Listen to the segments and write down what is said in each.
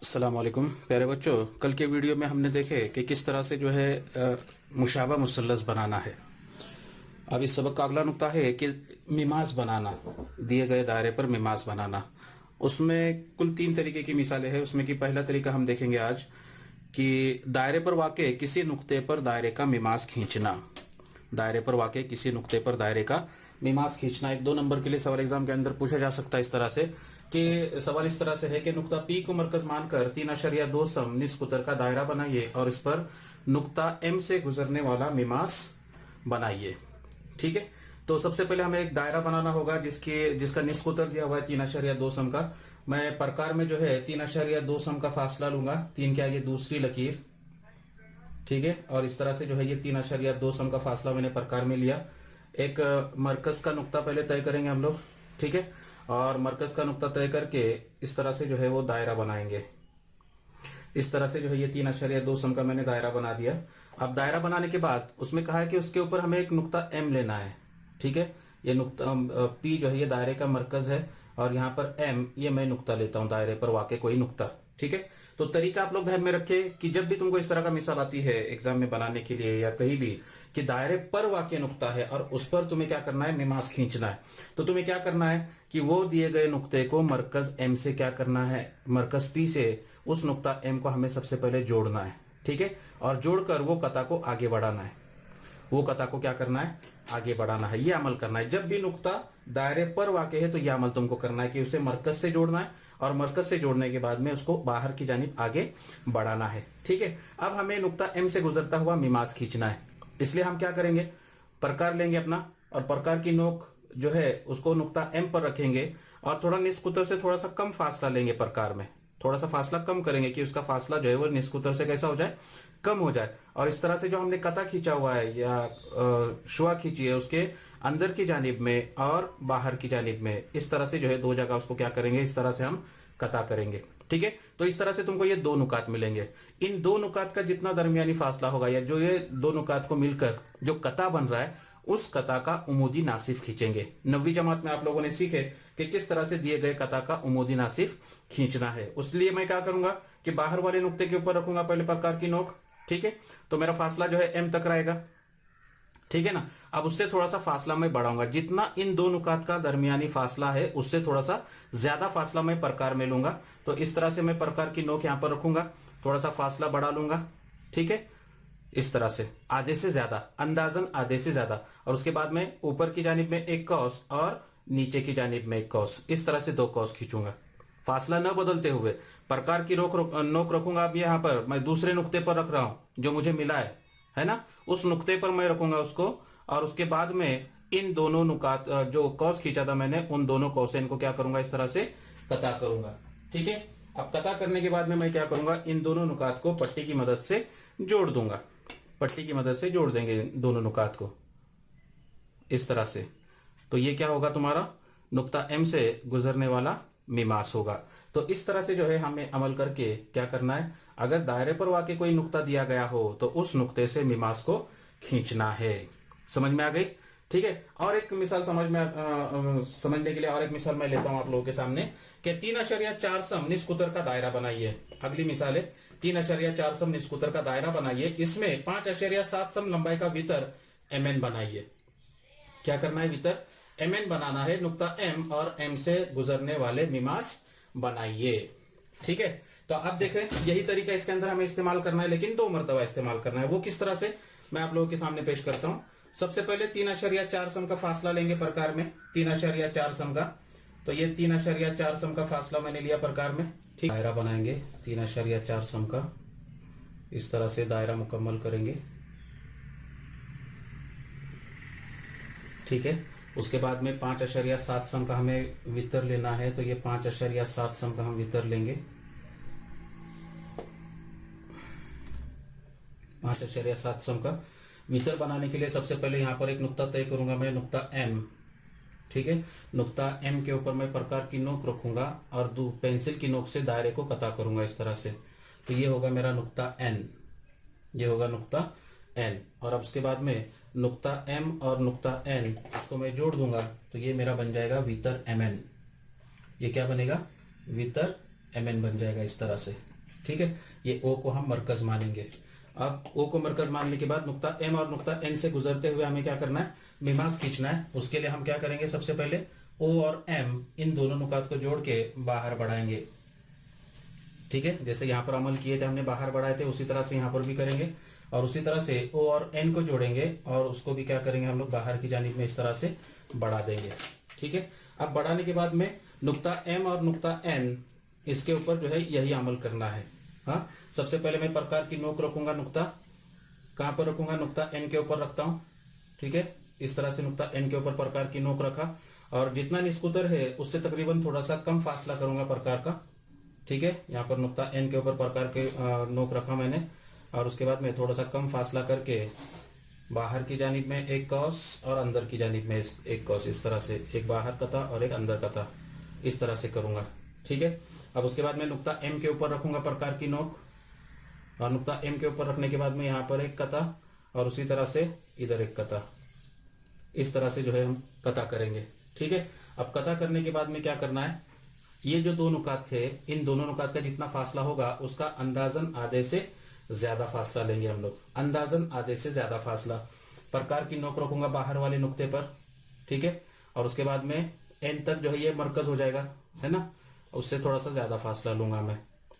अस्सलाम वालेकुम प्यारे बच्चों। कल के वीडियो में हमने देखे कि किस तरह से जो है मुशाबा मुसल्लस बनाना है। अब इस सबक का अगला नुक्ता है कि मिमाज बनाना, दिए गए दायरे पर मिमाज बनाना। उसमें कुल 3 तरीके की मिसालें हैं। उसमें की पहला तरीका हम देखेंगे आज कि दायरे पर वाक़े किसी नुक्ते पर दायरे का मिमाज खींचना। दायरे पर वाक़े किसी नुक्ते पर दायरे का मिमाज खींचना एक 2 नंबर के लिए सवाल एग्जाम के अंदर पूछा जा सकता है। इस तरह से कि सवाल इस तरह से है कि नुक्ता P को मरकज मानकर 3.2 सम निस्फ कुतर का दायरा बनाइए और इस पर नुक्ता M से गुजरने वाला मिमाज बनाइए। ठीक है, तो सबसे पहले हमें एक दायरा बनाना होगा जिसका निस्फ कुतर दिया हुआ है 3.2 सम का। मैं प्रकार में जो है 3.2 सम का फासला लूंगा, 3 के आगे दूसरी लकीर। ठीक है, और इस तरह से जो है ये 3.2 सम का फासला मैंने प्रकार में लिया। एक मरकज का नुक्ता पहले तय करेंगे हम लोग। ठीक है, और मरकज का नुक्ता तय करके इस तरह से जो है वो दायरा बनाएंगे। इस तरह से जो है ये 3.2 सम का मैंने दायरा बना दिया। अब दायरा बनाने के बाद उसमें कहा है कि उसके ऊपर हमें एक नुक्ता M लेना है। ठीक है, ये नुक्ता P जो है ये दायरे का मरकज है और यहाँ पर M ये मैं नुक्ता लेता हूँ, दायरे पर वाक़े कोई नुक्ता। ठीक है, तो तरीका आप लोग ध्यान में रखें कि जब भी तुमको इस तरह का मिसाल आती है एग्जाम में बनाने के लिए या कहीं भी कि दायरे पर वाक़े नुक्ता है और उस पर तुम्हें क्या करना है, मिमाज खींचना है, तो तुम्हें क्या करना है कि वो दिए गए नुक्ते को मरकज M से क्या करना है, मरकज P से उस नुक्ता M को हमें सबसे पहले जोड़ना है। ठीक है, और जोड़कर वो कता को आगे बढ़ाना है। वो कता को क्या करना है, आगे बढ़ाना है। ये अमल करना है। जब भी नुक्ता दायरे पर वाक़े है तो ये अमल तुमको करना है कि उसे मरकज से जोड़ना है और मरकज से जोड़ने के बाद में उसको बाहर की जानिब आगे बढ़ाना है। ठीक है, अब हमें नुक्ता M से गुजरता हुआ मिमाज खींचना है। इसलिए हम क्या करेंगे, प्रकार लेंगे अपना और प्रकार की नोक जो है उसको नुक्ता M पर रखेंगे और थोड़ा निस्कुतर से थोड़ा सा कम फासला लेंगे। प्रकार में थोड़ा सा फासला कम करेंगे कि उसका फासला जो है वो निस्कुतर से कैसा हो जाए, कम हो जाए। और इस तरह से जो हमने कता खींचा हुआ है या शुआ खींची है उसके अंदर की जानिब में और बाहर की जानिब में, इस तरह से जो है 2 जगह उसको क्या करेंगे, इस तरह से हम कता करेंगे। ठीक है, तो इस तरह से तुमको ये 2 नुकात मिलेंगे। इन 2 नुकात का जितना दरमियानी फासला होगा या जो ये 2 नुकात को मिलकर जो कता बन रहा है उस कता का उमूदी नासिफ खींचेंगे। 9वीं जमात में आप लोगों ने सीखे कि किस तरह से दिए गए कता का उमूदी नासिफ खींचना है। उसलिए मैं क्या करूंगा कि बाहर वाले नुक्ते के ऊपर रखूंगा पहले प्रकार की नोक। ठीक है, तो मेरा फासला जो है M तक रहेगा। ठीक है ना, अब उससे थोड़ा सा फासला मैं बढ़ाऊंगा। जितना इन 2 नुकात का दरमियानी फासला है उससे थोड़ा सा ज्यादा फासला मैं प्रकार में लूंगा। तो इस तरह से मैं प्रकार की नोक यहां पर रखूंगा, थोड़ा सा फासला बढ़ा लूंगा। ठीक है, इस तरह से आधे से ज्यादा, अंदाजन आधे से ज्यादा। और उसके बाद में ऊपर की जानिब में एक कौस और नीचे की जानिब में एक कौस, इस तरह से 2 कौस खींचूंगा। फासला न बदलते हुए प्रकार की नोक रखूंगा। अब यहाँ पर मैं दूसरे नुक्ते पर रख रहा हूं जो मुझे मिला है ना, उस नुक्ते पर मैं रखूंगा उसको। और उसके बाद में इन दोनों नुकात जो कौस खींचा था मैंने, उन दोनों कौसें को क्या करूंगा, इस तरह से कता करूंगा। ठीक है, अब कता करने के बाद में मैं क्या करूंगा, इन दोनों नुकात को पट्टी की मदद से जोड़ दूंगा। पट्टी की मदद से जोड़ देंगे दोनों नुकात को इस तरह से। तो ये क्या होगा, तुम्हारा नुक्ता M से गुजरने वाला मिमास होगा। तो इस तरह से जो है हमें अमल करके क्या करना है, अगर दायरे पर वाकई कोई नुक्ता दिया गया हो तो उस नुक्ते से मिमास को खींचना है। समझ में आ गई। ठीक है, और एक मिसाल समझने के लिए और एक मिसाल मैं लेता हूं आप लोगों के सामने कि 3.4 सम निस्कुतर का दायरा बनाइए। अगली मिसाल है 3.4 सम निस्कुतर का दायरा बनाइए। इसमें 5.7 सम लंबाई का वितर MN बनाइए। क्या करना है, वितर MN बनाना है। नुक्ता M और M से गुजरने वाले मिमास बनाइए। ठीक है, तो अब देखें यही तरीका इसके अंदर हमें इस्तेमाल करना है, लेकिन 2 मरतबा इस्तेमाल करना है। वो किस तरह से, मैं आप लोगों के सामने पेश करता हूं। सबसे पहले 3.4 सम का फासला लेंगे प्रकार में, 3.4 सम का। तो ये 3.4 सम का फासला मैंने लिया प्रकार में। ठीक, दायरा बनाएंगे 3.4 सम का, इस तरह से दायरा मुकम्मल करेंगे। ठीक है, उसके बाद में 5.7 सम का हमें वितर लेना है। तो ये 5.7 सम का हम वितर लेंगे। 5.7 सम का वितर बनाने के लिए सबसे पहले यहां पर एक नुक्ता तय करूंगा मैं, नुक्ता M। ठीक है, नुक्ता M के ऊपर मैं प्रकार की नोक रखूंगा और पेंसिल की नोक से दायरे को कता करूंगा इस तरह से। तो ये होगा मेरा नुक्ता N, ये होगा नुक्ता N। और अब उसके बाद में नुक्ता M और नुक्ता N इसको मैं जोड़ दूंगा। तो ये मेरा बन जाएगा वितर MN। ये क्या बनेगा, वितर MN बन जाएगा इस तरह से। ठीक है, ये ओ को हम मरकज मानेंगे। अब ओ को मरकज मानने के बाद नुक्ता एम और नुक्ता एन से गुजरते हुए हमें क्या करना है, मिमास खींचना है। उसके लिए हम क्या करेंगे, सबसे पहले ओ और एम इन दोनों नुकात को जोड़ के बाहर बढ़ाएंगे। ठीक है, जैसे यहाँ पर अमल किए थे हमने, बाहर बढ़ाए थे, उसी तरह से यहाँ पर भी करेंगे। और उसी तरह से ओ और एन को जोड़ेंगे और उसको भी क्या करेंगे हम लोग, बाहर की जानिब में इस तरह से बढ़ा देंगे। ठीक है, अब बढ़ाने के बाद में नुक्ता एम और नुक्ता एन, इसके ऊपर जो है यही अमल करना है। हाँ, सबसे पहले मैं प्रकार की नोक रखूंगा, नुक्ता कहां पर रखूंगा, नुक्ता एन के ऊपर रखता हूं। ठीक है, इस तरह से नुक्ता एन के ऊपर प्रकार की नोक रखा और जितना निस्कुतर है उससे तकरीबन थोड़ा सा कम फासला करूंगा प्रकार का। ठीक है, यहाँ पर नुक्ता एन के ऊपर प्रकार के नोक रखा मैंने और उसके बाद में थोड़ा सा कम फासला करके बाहर की जानिब में एक कौस और अंदर की जानिब में एक कौस, इस तरह से एक बाहर कता और एक अंदर कता, इस तरह से करूंगा। ठीक है, अब उसके बाद मैं नुक्ता एम के ऊपर रखूंगा प्रकार की नोक और नुक्ता एम के ऊपर रखने के बाद में यहाँ पर एक कता और उसी तरह से इधर एक कता, इस तरह से जो है हम कता करेंगे। ठीक है, अब कता करने के बाद में क्या करना है, ये जो दो नुकात थे, इन दोनों नुकात का जितना फासला होगा उसका अंदाजन आधे से ज्यादा फासला लेंगे हम लोग, अंदाजन आधे से ज्यादा फासला। प्रकार की नोक रखूंगा बाहर वाले नुक्ते पर। ठीक है, और उसके बाद में एन तक जो है ये मरकज हो जाएगा, है ना, उससे थोड़ा सा ज्यादा फासला लूंगा मैं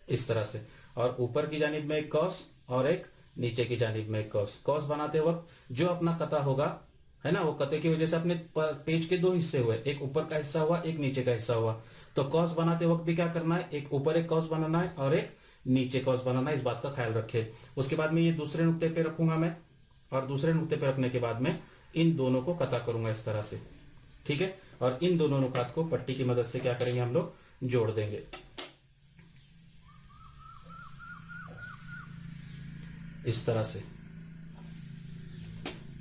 इस तरह से। और ऊपर की जानिब में एक कौस और एक नीचे की जानिब में एक कौस। कौस बनाते वक्त जो अपना कता होगा, है ना, वो कते की वजह से अपने पेज के दो हिस्से हुए, एक ऊपर का हिस्सा हुआ, एक नीचे का हिस्सा हुआ। तो कौस बनाते वक्त भी क्या करना है, एक ऊपर एक कौस बनाना है और एक नीचे कौस बनाना है, इस बात का ख्याल रखे। उसके बाद में ये दूसरे नुक्ते पे रखूंगा मैं और दूसरे नुक्ते पे रखने के बाद में इन दोनों को कता करूंगा इस तरह से। ठीक है, और इन दोनों नुकात को पट्टी की मदद से क्या करेंगे हम लोग, जोड़ देंगे इस तरह से।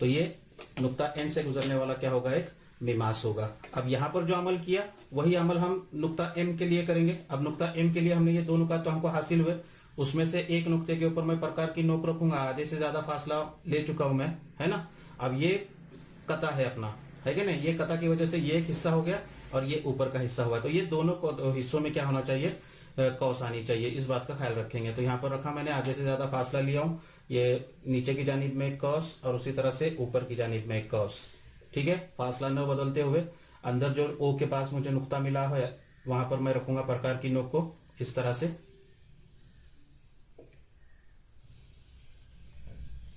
तो ये नुक्ता एन से गुजरने वाला क्या होगा, एक मिमास होगा। अब यहां पर जो अमल किया वही अमल हम नुक्ता एम के लिए करेंगे। अब नुक्ता एम के लिए हमने ये दो नुकात तो हमको हासिल हुए, उसमें से एक नुक्ते के ऊपर मैं प्रकार की नोक रखूंगा, आधे से ज्यादा फासला ले चुका हूं मैं, है ना। अब ये कता है अपना, है कि नहीं, ये कता की वजह से ये एक हिस्सा हो गया और ये ऊपर का हिस्सा हुआ। तो ये दोनों हिस्सों में क्या होना चाहिए, कौस आनी चाहिए, इस बात का ख्याल रखेंगे। तो यहाँ पर रखा मैंने, आधे से ज्यादा फासला लिया हूं, ये नीचे की जानिब में एक कौस और उसी तरह से ऊपर की जानिब में एक कौस। ठीक है, फासला न बदलते हुए अंदर जो ओ के पास मुझे नुक्ता मिला है वहां पर मैं रखूंगा प्रकार की नोक को इस तरह से।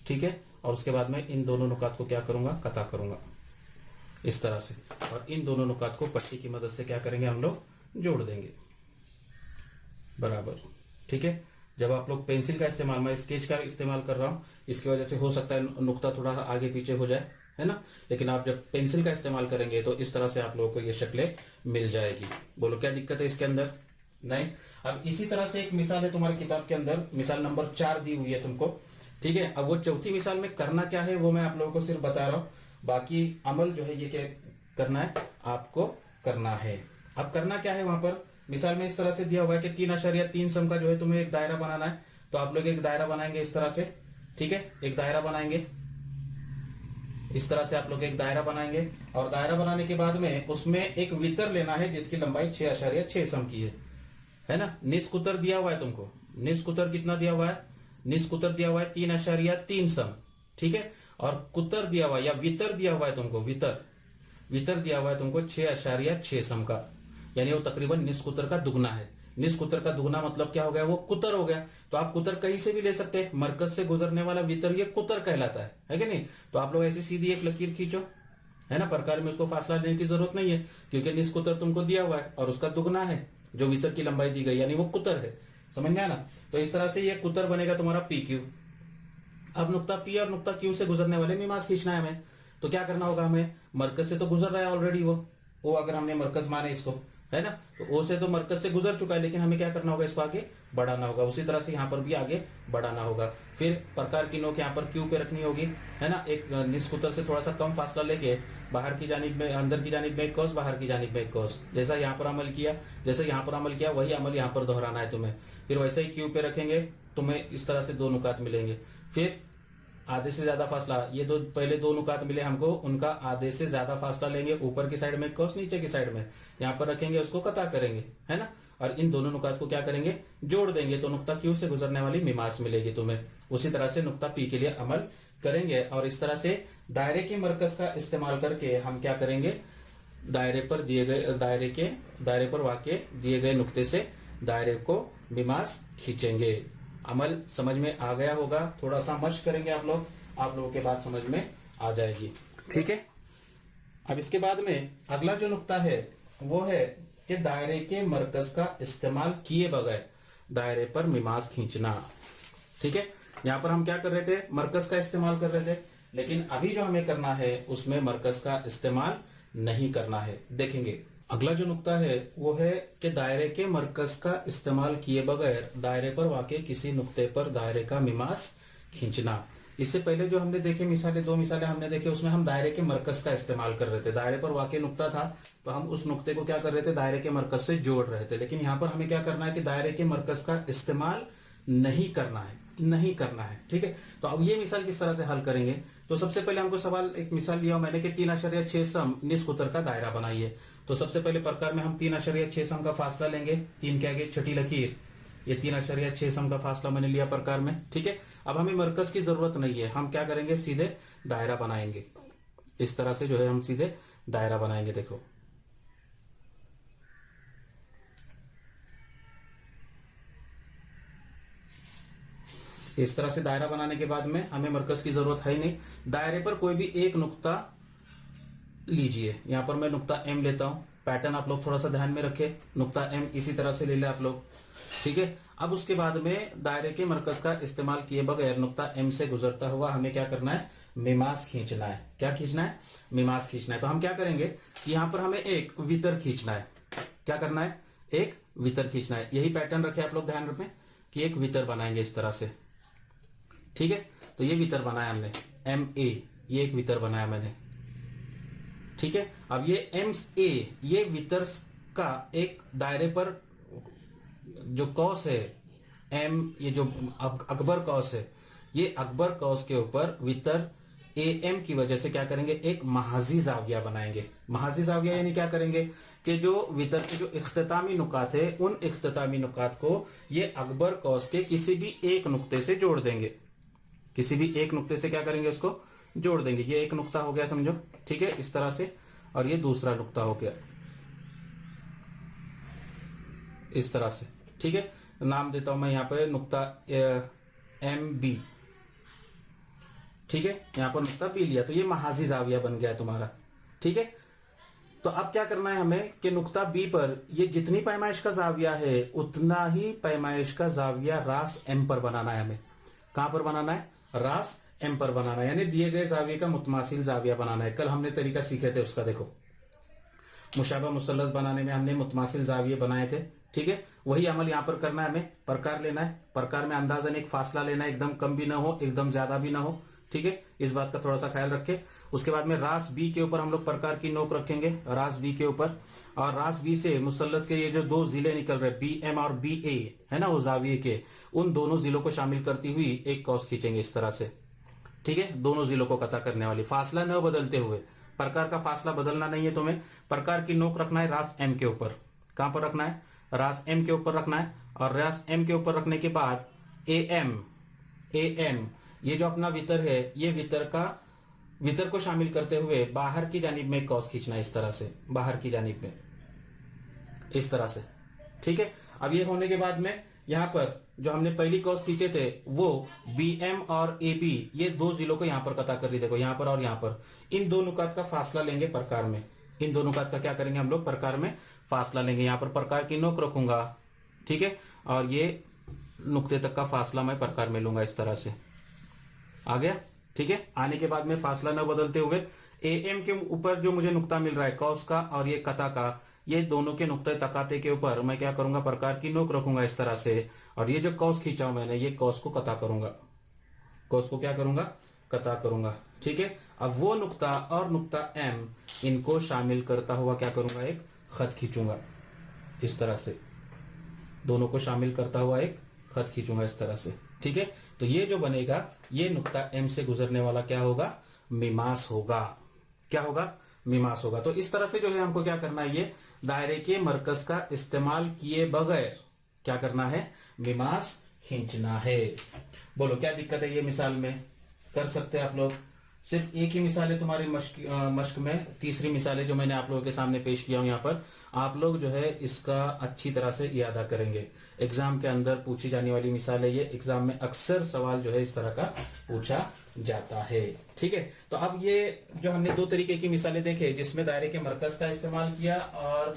ठीक है, और उसके बाद में इन दोनों नुकात को क्या करूंगा, कता करूंगा इस तरह से। और इन दोनों नुकात को पट्टी की मदद से क्या करेंगे हम लोग, जोड़ देंगे बराबर। ठीक है, जब आप लोग पेंसिल का इस्तेमाल, मैं स्केच का इस्तेमाल कर रहा हूं, इसकी वजह से हो सकता है नुक्ता थोड़ा आगे पीछे हो जाए, है ना, लेकिन आप जब पेंसिल का इस्तेमाल करेंगे तो इस तरह से आप लोगों को ये शक्लें मिल जाएगी। बोलो क्या दिक्कत है इसके अंदर, नहीं। अब इसी तरह से एक मिसाल है तुम्हारी किताब के अंदर, मिसाल नंबर 4 दी हुई है तुमको। ठीक है, अब वो चौथी मिसाल में करना क्या है वो मैं आप लोगों को सिर्फ बता रहा हूं, बाकी अमल जो है ये क्या करना है, आपको करना है। अब करना क्या है, वहां पर मिसाल में इस तरह से दिया हुआ है कि 3.3 सम का जो है तुम्हें एक दायरा बनाना है। तो आप लोग एक दायरा बनाएंगे इस तरह से। ठीक है, एक दायरा बनाएंगे इस तरह से, आप लोग एक दायरा बनाएंगे और दायरा बनाने के बाद में उसमें एक वितर लेना है जिसकी लंबाई 6.6 सम की है ना। निष्कुतर दिया हुआ है तुमको, निष्कुतर कितना दिया हुआ है, निष्कुतर दिया हुआ है 3.3 सम। ठीक है, और कुतर दिया हुआ है या वितर दिया हुआ है तुमको, वितर दिया हुआ है तुमको 6.6 सम का, यानी वो तकरीबन निष्कुतर का दुगना है। निष्कुतर का दुगना मतलब क्या हो गया, वो कुतर हो गया। तो आप कुतर कहीं से भी ले सकते हैं, मरकज से गुजरने वाला वितर ये कुतर कहलाता है कि नहीं। तो आप लोग ऐसी सीधी एक लकीर खींचो, है ना, प्रकार में उसको फासला देने की जरूरत नहीं है क्योंकि निष्कुतर तुमको दिया हुआ है और उसका दुगना है जो वितर की लंबाई दी गई, यानी वो कुतर है। समझ में आया ना। तो इस तरह से ये कुतर बनेगा तुम्हारा पी क्यू। अब नुक्ता पी और नुक्ता क्यू से गुजरने वाले मिमास खींचना है हमें। तो क्या करना होगा हमें, मरकज से तो गुजर रहा है ऑलरेडी वो अगर हमने मरकज माने इसको, है ना, तो ओ से तो मरकज से गुजर चुका है, लेकिन हमें क्या करना होगा, इसको आगे बढ़ाना होगा। उसी तरह से यहाँ पर भी आगे बढ़ाना होगा। फिर प्रकार की नोक यहाँ पर क्यू पे रखनी होगी, है ना, एक निष्कुतर से थोड़ा सा कम फासला लेके बाहर की जानिब में, अंदर की जानिब में एक कौस, बाहर की जानिब में एक कौस। जैसा यहाँ पर अमल किया, जैसे यहाँ पर अमल किया वही अमल यहाँ पर दोहराना है तुम्हें। फिर वैसे ही क्यू पे रखेंगे, तुम्हें इस तरह से दो नुकात मिलेंगे। फिर आधे से ज्यादा फासला, ये दो पहले दो नुकात मिले हमको, उनका आधे से ज्यादा फासला लेंगे, ऊपर की साइड में कौस, नीचे की साइड में यहाँ पर रखेंगे, उसको कता करेंगे, है ना। और इन दोनों नुकात को क्या करेंगे, जोड़ देंगे, तो नुक्ता क्यू से गुजरने वाली मिमास मिलेगी तुम्हें। उसी तरह से नुक्ता पी के लिए अमल करेंगे और इस तरह से दायरे के मरकज का इस्तेमाल करके हम क्या करेंगे, दायरे पर वाक़े दिए गए नुक्ते से दायरे को मिमास खींचेंगे। अमल समझ में आ गया होगा, थोड़ा सा मश्क करेंगे आप लोगों के बात समझ में आ जाएगी। ठीक है, अब इसके बाद में अगला जो नुक्ता है वो है कि दायरे के मरकज का इस्तेमाल किए बगैर दायरे पर मिमास खींचना। ठीक है, यहां पर हम क्या कर रहे थे, मरकज का इस्तेमाल कर रहे थे, लेकिन अभी जो हमें करना है उसमें मरकज का इस्तेमाल नहीं करना है। देखेंगे अगला जो नुक्ता है वो है कि दायरे के मरकज का इस्तेमाल किए बगैर दायरे पर वाक़े किसी नुक्ते पर दायरे का मिमास खींचना। इससे पहले जो हमने देखे मिसालें, 2 मिसालें हमने देखे, उसमें हम दायरे के मरकज का इस्तेमाल कर रहे थे। दायरे पर वाक़े नुक्ता था तो हम उस नुक्ते को क्या कर रहे थे, दायरे के मरकज से जोड़ रहे थे। लेकिन यहाँ पर हमें क्या करना है कि दायरे के मरकज का इस्तेमाल नहीं करना है। ठीक है, तो अब ये मिसाल किस तरह से हल करेंगे, तो सबसे पहले हमको सवाल, एक मिसाल लिया मैंने कि 3.6 सम निस्फ उत्तर का दायरा बनाइए। तो सबसे पहले प्रकार में हम 3.6 सम का फासला लेंगे, 3 के आगे छठी लकीर, ये 3.6 सम का फासला मैंने लिया प्रकार में। ठीक है, अब हमें मरकज की जरूरत नहीं है, हम क्या करेंगे, सीधे दायरा बनाएंगे। इस तरह से जो है हम सीधे दायरा बनाएंगे। देखो इस तरह से दायरा बनाने के बाद में हमें मरकज की जरूरत है ही नहीं। दायरे पर कोई भी एक नुक्ता लीजिए, यहां पर मैं नुक्ता एम लेता हूं। पैटर्न आप लोग थोड़ा सा ध्यान में रखें, नुक्ता एम इसी तरह से ले ले आप लोग। ठीक है, अब उसके बाद में दायरे के मरकज का इस्तेमाल किए बगैर नुक्ता एम से गुजरता हुआ हमें क्या करना है, मिमास खींचना है। क्या खींचना है, मिमास खींचना है। तो हम क्या करेंगे कि यहां पर हमें एक वितर खींचना है। क्या करना है, एक वितर खींचना है। यही पैटर्न रखे आप लोग ध्यान रखें कि एक वितर बनाएंगे इस तरह से। ठीक है, तो ये वितर बनाया हमने एम ए, ये एक वितर बनाया मैंने। ठीक है, अब ये एम ए, ये वितर का एक दायरे पर जो कौस है एम, ये जो अकबर कौस है, ये अकबर कौस के ऊपर वितर ए एम की वजह से क्या करेंगे, एक महाजी जाविया बनाएंगे। महाजी जाविया यानी क्या करेंगे कि जो वितर के जो इख्तितामी नुकात है, उन इख्तितामी नुकात को ये अकबर कौस के किसी भी एक नुक्ते से जोड़ देंगे। किसी भी एक नुक्ते से क्या करेंगे, उसको जोड़ देंगे। ये एक नुक्ता हो गया समझो। ठीक है, इस तरह से, और ये दूसरा नुक्ता हो गया इस तरह से। ठीक है, नाम देता हूं मैं यहां पर नुक्ता एम बी। ठीक है, यहां पर नुक्ता बी लिया, तो ये महाजी जाविया बन गया तुम्हारा। ठीक है, तो अब क्या करना है हमें कि नुक्ता बी पर ये जितनी पैमाइश का जाविया है उतना ही पैमाइश का जाविया रास एम पर बनाना है। हमें कहां पर बनाना है, रास एम पर बनाना है, यानी दिए गए जाविये का मुतमासिल जाविया बनाना है। कल हमने तरीका सीखे थे उसका, देखो मुशाबा मुसल्लस बनाने में हमने मुतमासिल जाविये बनाए थे। ठीक है, वही अमल यहां पर करना है। हमें प्रकार लेना है, प्रकार में अंदाजन एक फासला लेना है, एकदम कम भी ना हो एकदम ज्यादा भी ना हो। ठीक है, इस बात का थोड़ा सा ख्याल रखें। उसके बाद में रास बी के ऊपर हम लोग प्रकार की नोक रखेंगे, रास बी के ऊपर, और रास बी से मुसल्लस के ये जो 2 जिले निकल रहे बी एम और बी ए है ना, वो जाविये के, उन दोनों जिलों को शामिल करती हुई एक कौस खींचेंगे इस तरह से। ठीक है, दोनों जिलों को कता करने वाली, फासला न बदलते हुए, प्रकार का फासला बदलना नहीं है तुम्हें। प्रकार की नोक रखना है रास एम के ऊपर। कहां पर रखना है, रास एम के ऊपर रखना है, और रास एम के ऊपर रखने के बाद ए एम ये जो अपना वितर है, ये वितर को शामिल करते हुए बाहर की जानिब में कौस खींचना है इस तरह से, बाहर की जानिब में इस तरह से। ठीक है, अब ये होने के बाद में यहां पर जो हमने पहली कौस खींचे थे वो बी एम और ए बी, ये 2 जिलों को यहां पर कता कर ली। देखो यहां पर और यहां पर, इन 2 नुकात का फासला लेंगे प्रकार में। इन 2 नुकात का क्या करेंगे हम लोग, प्रकार में फासला लेंगे। यहां पर प्रकार की नोक रखूंगा। ठीक है, और ये नुक्ते तक का फासला मैं प्रकार में लूंगा इस तरह से। आ गया। ठीक है, आने के बाद में फासला न बदलते हुए ए एम के ऊपर जो मुझे नुक्ता मिल रहा है कौस का और ये कता का, ये दोनों के नुक्ते तकाते के ऊपर मैं क्या करूंगा, प्रकार की नोक रखूंगा इस तरह से, और ये जो कौस खींचा हूं मैंने, ये कौस को कता करूंगा। कौस को क्या करूंगा, कता करूंगा। ठीक है, अब वो नुक्ता और नुक्ता एम, इनको शामिल करता हुआ क्या करूंगा, एक खत खींचूंगा इस तरह से। दोनों को शामिल करता हुआ एक खत खींचूंगा इस तरह से। ठीक है, तो ये जो बनेगा, ये नुक्ता एम से गुजरने वाला क्या होगा, मिमास होगा। क्या होगा, मिमास होगा। तो इस तरह से जो है हमको क्या करना है, ये दायरे के मरकज का इस्तेमाल किए बगैर क्या करना है, मिमास खींचना है। बोलो क्या दिक्कत है ये मिसाल में, कर सकते हैं आप लोग। सिर्फ एक ही मिसाल है तुम्हारी मश्क में, तीसरी मिसाल है जो मैंने आप लोगों के सामने पेश किया हूं यहाँ पर। आप लोग जो है इसका अच्छी तरह से इयादा करेंगे। एग्जाम के अंदर पूछी जाने वाली मिसाल है ये, एग्जाम में अक्सर सवाल जो है इस तरह का पूछा जाता है। ठीक है, तो अब ये जो हमने दो तरीके की मिसालें देखे, जिसमें दायरे के मरकज का इस्तेमाल किया और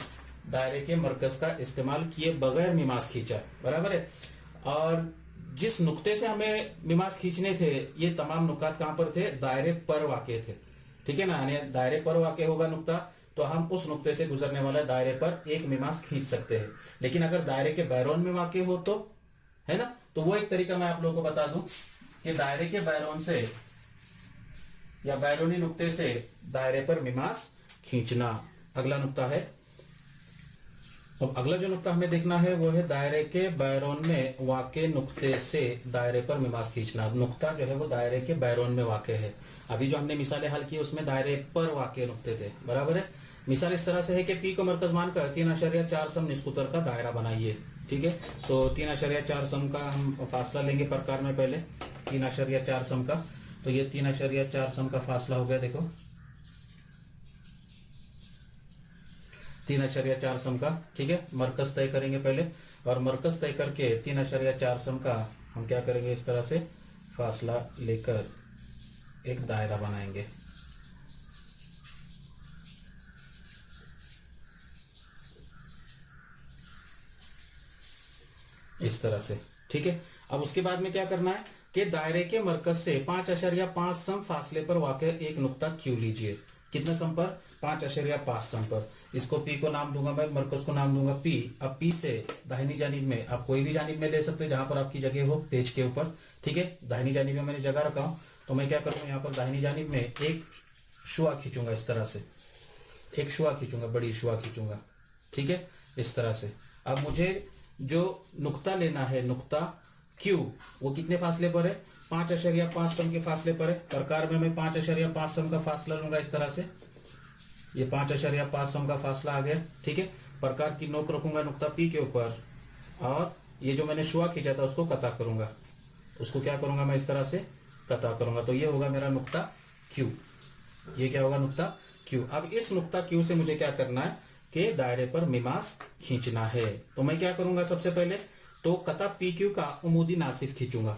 दायरे के मरकज का इस्तेमाल किए बगैर मिमास खींचा, बराबर है। और जिस नुक्ते से हमें मिमास खींचने थे, ये तमाम नुकात कहां पर थे, दायरे पर वाक़े थे। ठीक है ना, यानी दायरे पर वाक़े होगा नुक्ता, तो हम उस नुक्ते से गुजरने वाला दायरे पर एक मिमास खींच सकते हैं। लेकिन अगर दायरे के बैरोन में वाक़े हो तो, है ना, तो वो एक तरीका मैं आप लोगों को बता दूं कि दायरे के बैरोन से या बैरोनी नुक्ते से दायरे पर मिमास खींचना। अगला नुक्ता है, अब अगला जो नुक्ता हमें देखना है वो है दायरे के बैरोन में वाक़े नुक्ते से दायरे पर मिमास खींचना। नुक्ता जो है वो दायरे के बैरोन में वाक़े है। अभी जो हमने मिसालें हल की उसमें दायरे पर वाक़े नुक्ते थे, बराबर है। मिसाल इस तरह से है कि पी को मरकज मानकर 3.4 सम निस्कुतर का दायरा बनाइए। ठीक है, तो 3.4 सम का हम फासला लेंगे प्रकार में, पहले 3.4 सम का, तो ये 3.4 सम का फासला हो गया। देखो 3.4 सम का, ठीक है। मरकज तय करेंगे पहले, और मरकज तय करके 3.4 सम का हम क्या करेंगे, इस तरह से फासला लेकर एक दायरा बनाएंगे। इस तरह से, ठीक है। अब उसके बाद में क्या करना है कि दायरे के मरकज से 5.5 सम फासले पर वाक़े एक नुक्ता क्यू लीजिए। कितने सम पर, 5.5 सम पर। इसको पी को नाम दूंगा मैं, मरकज को नाम दूंगा पी। अब पी से दाहिनी जानिब में आप कोई भी जानिब में ले सकते हैं जहां पर आपकी जगह हो पेज के ऊपर, ठीक है। दाहिनी जानिब में मैंने जगह रखा हूं, तो मैं क्या करूंगा, यहाँ पर दाहिनी जानिब में एक शुआ खींचूंगा। इस तरह से एक शुआ खींचूंगा, बड़ी शुआ खींचूंगा, ठीक है, इस तरह से। अब मुझे जो नुक्ता लेना है, नुक्ता क्यू, वो कितने फासले पर है, 5.5 सम के फासले पर है। प्रकार में मैं 5.5 सम का फासला लूंगा। इस तरह से ये 5.5 सम का फासला आ गया, ठीक है। प्रकार की नोक रखूंगा नुक्ता पी के ऊपर, और ये जो मैंने शुआ खींचा था उसको कता करूंगा। उसको क्या करूंगा मैं, इस तरह से कता करूंगा। तो ये होगा मेरा नुक्ता क्यू। ये क्या होगा, नुक्ता क्यू। अब इस नुक्ता क्यू से मुझे क्या करना है कि दायरे पर मिमास खींचना है। तो मैं क्या करूंगा, सबसे पहले तो कता पी क्यू का उमूदी नासिफ खींचूंगा।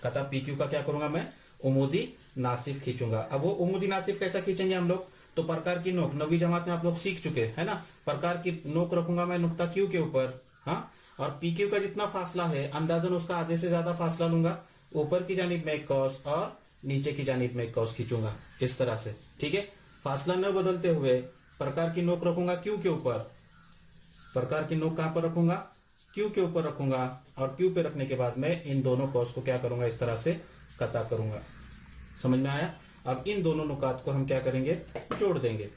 कता पी क्यू का क्या करूंगा मैं, उमूदी नासिफ खींचूंगा। अब वो उमूदी नासिफ कैसा खींचेंगे हम लोग, तो प्रकार की नोक 9वीं जमात में आप लोग सीख चुके हैं ना। प्रकार की नोक रखूंगा मैं नुक्ता क्यू के ऊपर, हाँ, और पी क्यू का जितना फासला है अंदाजन उसका आधे से ज्यादा फासला लूंगा। ऊपर की जानिब में एक कौस और नीचे की जानिब में एक कौस खींचूंगा, इस तरह से, ठीक है। फासला न बदलते हुए प्रकार की नोक रखूंगा क्यू के ऊपर। प्रकार की नोक कहां पर रखूंगा, क्यू के ऊपर रखूंगा, और क्यू पे रखने के बाद में इन दोनों कौस को क्या करूंगा, इस तरह से कता करूंगा। समझ में आया। अब इन दोनों नुकात को हम क्या करेंगे, जोड़ देंगे।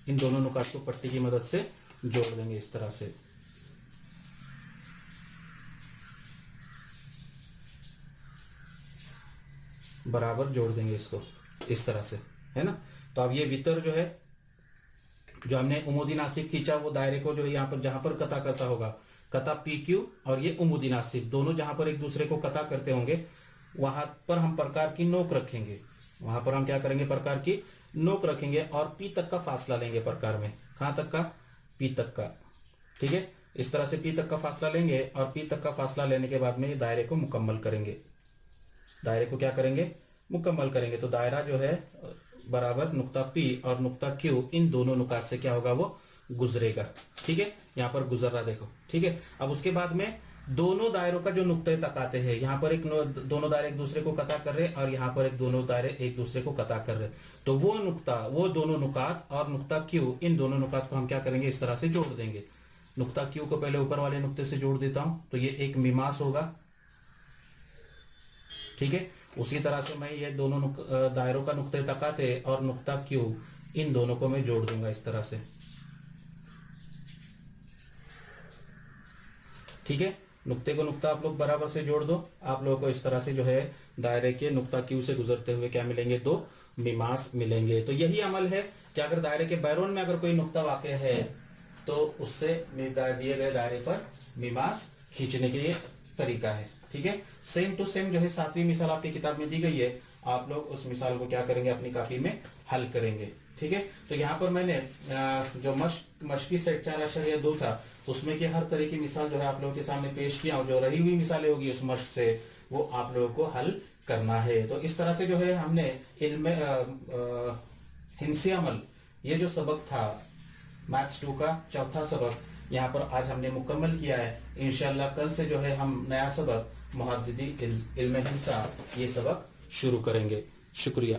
इन दोनों नुकात को पट्टी की मदद से जोड़ देंगे, इस तरह से। बराबर जोड़ देंगे इसको, इस तरह से, है ना। तो अब ये वितर जो है, जो हमने उमूदी नासिब खींचा, वो दायरे को जो है यहाँ पर जहां पर कता करता होगा, कता पी क्यू और ये उमूदी नासिब दोनों जहां पर एक दूसरे को कता करते होंगे, वहां पर हम प्रकार की नोक रखेंगे। वहां पर हम क्या करेंगे, प्रकार की नोक रखेंगे और पी तक का फासला लेंगे। प्रकार में कहां तक का, पी तक का, ठीक है। इस तरह से पी तक का फासला लेंगे, और पी तक का फासला लेने के बाद में ये दायरे को मुकम्मल करेंगे। दायरे को क्या करेंगे, मुकम्मल करेंगे। तो दायरा जो है बराबर नुक्ता पी और नुक्ता क्यू, इन दोनों नुकात से क्या होगा, वो गुजरेगा, ठीक है। यहाँ पर गुजर रहा, देखो, ठीक है। अब उसके बाद में दोनों दायरों का जो नुक्ते तकाते हैं, यहाँ पर एक दोनों दायरे एक दूसरे को कता कर रहे, और यहाँ पर एक दोनों दायरे एक दूसरे को कता कर रहे, तो वो नुक्ता, वो दोनों नुकात और नुक्ता क्यू, इन दोनों नुकात को हम क्या करेंगे, इस तरह से जोड़ देंगे। नुक्ता क्यू को पहले ऊपर वाले नुक्ते से जोड़ देता हूं, तो ये एक मिमास होगा, ठीक है। उसी तरह से मैं ये दोनों दायरों का नुक्ते तकाते और नुक्ता क्यू, इन दोनों को मैं जोड़ दूंगा, इस तरह से, ठीक है। नुक्ते को नुक्ता आप लोग बराबर से जोड़ दो। आप लोगों को इस तरह से जो है दायरे के नुक्ता क्यू से गुजरते हुए क्या मिलेंगे, दो मिमास मिलेंगे। तो यही अमल है कि अगर दायरे के बैरोन में अगर कोई नुक्ता वाक़ है, तो उससे दिए गए दायरे पर मीमांस खींचने के लिए तरीका है। ठीक है, सेम टू सेम जो है 7वीं मिसाल आपकी किताब में दी गई है, आप लोग उस मिसाल को क्या करेंगे, अपनी कॉपी में हल करेंगे। ठीक है, तो यहाँ पर मैंने जो मशकी सेट 4.2 था उसमें की हर तरह की मिसाल जो है आप लोगों के सामने पेश किया, और जो रही हुई मिसालें होगी उस मश्क से वो आप लोगों को हल करना है। तो इस तरह से जो है हमने इल्म हिंसी अमल ये जो सबक था मैथ्स 2 का चौथा सबक यहाँ पर आज हमने मुकम्मल किया है। इंशाल्लाह कल से जो है हम नया सबक मुहद्दिदी इल्म हिंसा ये सबक शुरू करेंगे। शुक्रिया।